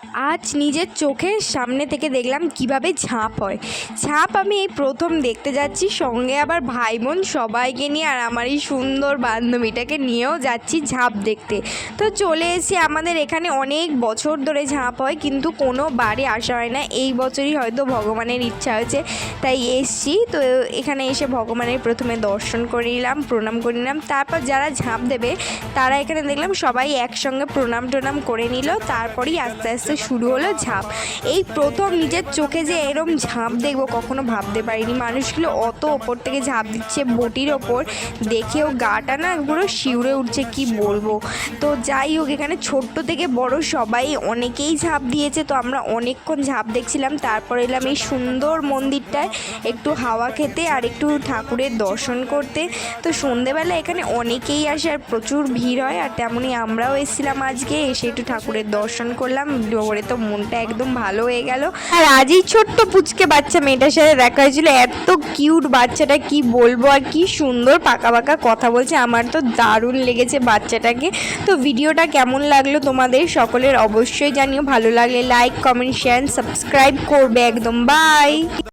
আজ নিজের চোখের সামনে থেকে দেখলাম কিভাবে ঝাঁপ হয়। ঝাঁপ আমি এই প্রথম দেখতে যাচ্ছি, সঙ্গে আবার ভাই বোন সবাইকে নিয়ে আর আমার এই সুন্দর বান্ধবীটাকে নিয়েও যাচ্ছি ঝাঁপ দেখতে। তো চলে এসেছি, আমাদের এখানে অনেক বছর ধরে ঝাঁপ হয় কিন্তু কোনো বারে আসা হয় না। এই বছরই হয়তো ভগবানের ইচ্ছা হয়েছে তাই এসছি। তো এখানে এসে ভগবানের প্রথমে দর্শন করে নিলাম, প্রণাম করে নিলাম। তারপর যারা ঝাঁপ দেবে তারা এখানে দেখলাম সবাই একসঙ্গে প্রণাম টনাম করে নিল। তারপরেই আস্তে আস্তে শুরু হলো ঝাঁপ। এই প্রথম নিজের চোখে যে এরম ঝাঁপ দেখবো কখনো ভাবতে পারিনি। মানুষগুলো অত ওপর থেকে ঝাঁপ দিচ্ছে বটির ওপর, দেখেও গাটা না পুরো শিউরে উঠছে, কি বলবো। তো যাই হোক, এখানে ছোট্ট থেকে বড় সবাই অনেকেই ঝাঁপ দিয়েছে। তো আমরা অনেকক্ষণ ঝাঁপ দেখছিলাম। তারপর এলাম এই সুন্দর মন্দিরটায় একটু হাওয়া খেতে আর একটু ঠাকুরের দর্শন করতে। তো সন্ধেবেলা এখানে অনেকেই আসে আর প্রচুর ভিড় হয়, আর তেমনই আমরাও এসেছিলাম আজকে, এসে একটু ঠাকুরের দর্শন করলাম। ওরে তো মনটা একদম ভালো হয়ে গেল। আর আজই ছোট্ট পুচকে বাচ্চা মেয়েটার সাথে দেখা হয়েছিল, এত কিউট বাচ্চাটা, কি বলবো। আর কি সুন্দর পাকা পাকা কথা বলছে, আমার তো দারুণ লেগেছে বাচ্চাটাকে। তো ভিডিওটা কেমন লাগলো তোমাদের সকলের অবশ্যই জানিও। ভালো লাগলে লাইক কমেন্ট শেয়ার সাবস্ক্রাইব করবে একদম। বাই।